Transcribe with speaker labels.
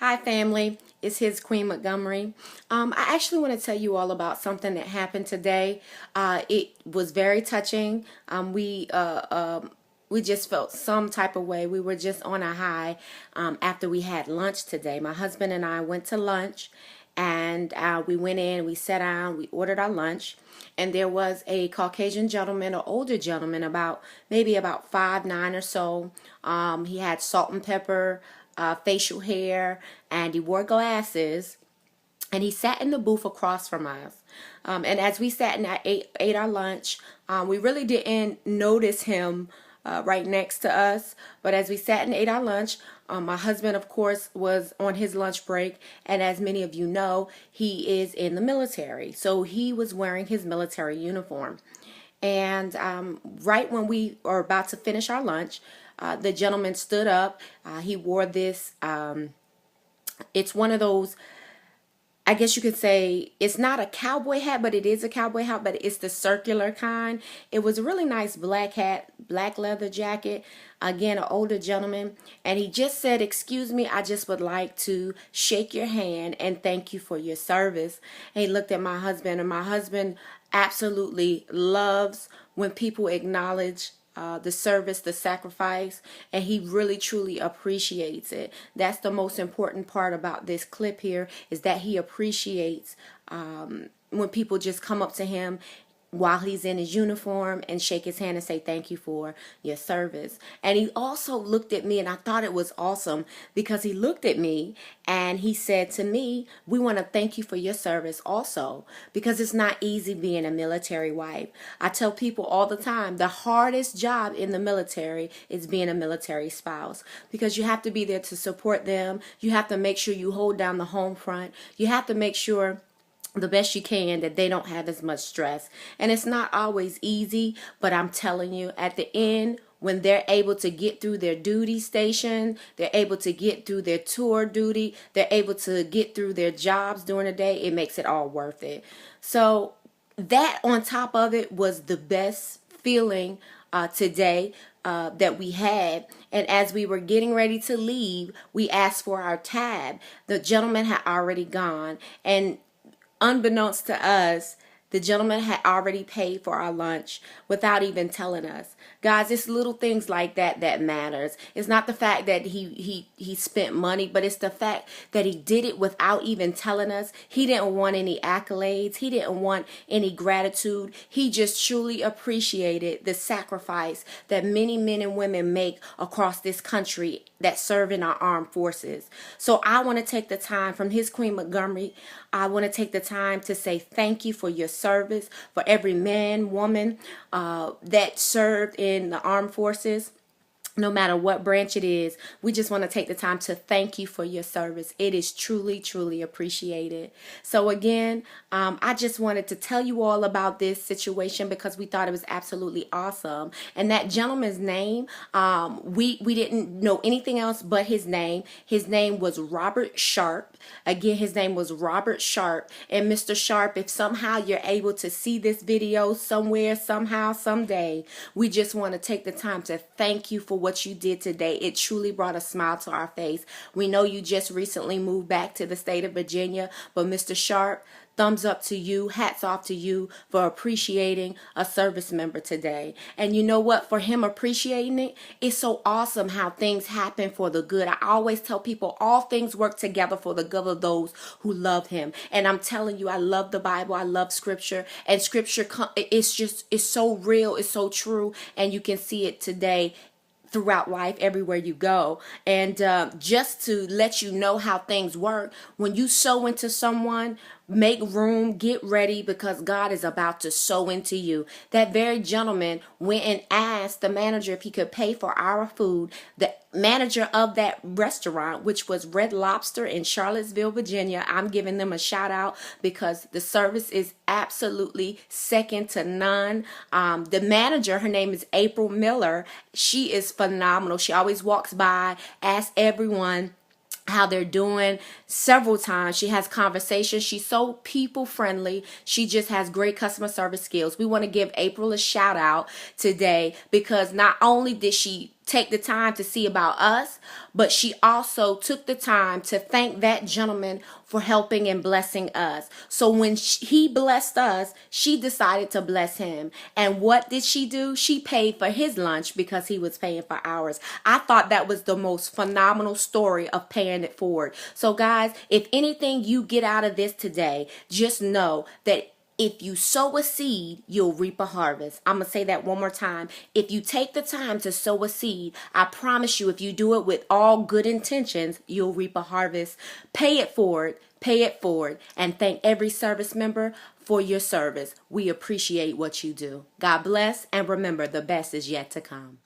Speaker 1: Hi, family. It's his Queen Montgomery. I actually want to tell you all about something that happened today. It was very touching. We just felt some type of way. We were just on a high after we had lunch today. My husband and I went to lunch, and we went in, we sat down, we ordered our lunch, and there was a Caucasian gentleman, an older gentleman, maybe about 5'9" or so. He had salt and pepper facial hair, and he wore glasses, and he sat in the booth across from us. And as we sat and ate our lunch, we really didn't notice him right next to us. But as we sat and ate our lunch, my husband, of course, was on his lunch break. And as many of you know, he is in the military. So he was wearing his military uniform. And right when we were about to finish our lunch, the gentleman stood up. He wore this, it's one of those, I guess you could say, it's not a cowboy hat, but it is a cowboy hat, but it's the circular kind. It was a really nice black hat, black leather jacket. Again, an older gentleman. And he just said, "Excuse me, I just would like to shake your hand and thank you for your service." And he looked at my husband, and my husband absolutely loves when people acknowledge the service, the sacrifice, and he really truly appreciates it. That's the most important part about this clip here, is that he appreciates when people just come up to him while he's in his uniform and shake his hand and say thank you for your service. And he also looked at me, and I thought it was awesome because he looked at me and he said to me, "We want to thank you for your service also, because it's not easy being a military wife." I tell people all the time, the hardest job in the military is being a military spouse, because you have to be there to support them. You have to make sure you hold down the home front. You have to make sure the best you can that they don't have as much stress. And it's not always easy, but I'm telling you, at the end, when they're able to get through their duty station, they're able to get through their tour duty, they're able to get through their jobs during the day, it makes it all worth it. So that on top of it was the best feeling today that we had. And as we were getting ready to leave, we asked for our tab. The gentleman had already gone, and unbeknownst to us, the gentleman had already paid for our lunch without even telling us. Guys, it's little things like that that matters. It's not the fact that he spent money, but it's the fact that he did it without even telling us. He didn't want any accolades. He didn't want any gratitude. He just truly appreciated the sacrifice that many men and women make across this country that serve in our armed forces. So I want to take the time, from his Queen Montgomery, I want to take the time to say thank you for your service, for every man, woman that served in the armed forces. No matter what branch it is, we just want to take the time to thank you for your service. It is truly, truly appreciated. So again, I just wanted to tell you all about this situation because we thought it was absolutely awesome. And that gentleman's name, we didn't know anything else but his name. His name was Robert Sharp. Again, his name was Robert Sharp. And Mr. Sharp, if somehow you're able to see this video somewhere, somehow, someday, we just want to take the time to thank you for what you did today. It truly brought a smile to our face. We know you just recently moved back to the state of Virginia, but Mr. Sharp, thumbs up to you, hats off to you for appreciating a service member today. And you know what? For him appreciating it, it's so awesome how things happen for the good. I always tell people all things work together for the good of those who love him. And I'm telling you, I love the Bible. I love scripture. And scripture, it's so real. It's so true. And you can see it today throughout life, everywhere you go. And just to let you know how things work, when you sow into someone, make room, get ready, because God is about to sow into you. That very gentleman went and asked the manager if he could pay for our food. The manager of that restaurant, which was Red Lobster in Charlottesville, Virginia, I'm giving them a shout out because the service is absolutely second to none. The manager, her name is April Miller. She is phenomenal. She always walks by, asks everyone how they're doing several times. She has conversations. She's so people friendly. She just has great customer service skills. We want to give April a shout out today because not only did she take the time to see about us, but she also took the time to thank that gentleman for helping and blessing us. So when he blessed us, she decided to bless him. And what did she do? She paid for his lunch because he was paying for ours. I thought that was the most phenomenal story of paying it forward. So guys, if anything you get out of this today, just know that if you sow a seed, you'll reap a harvest. I'm going to say that one more time. If you take the time to sow a seed, I promise you, if you do it with all good intentions, you'll reap a harvest. Pay it forward. Pay it forward. And thank every service member for your service. We appreciate what you do. God bless. And remember, the best is yet to come.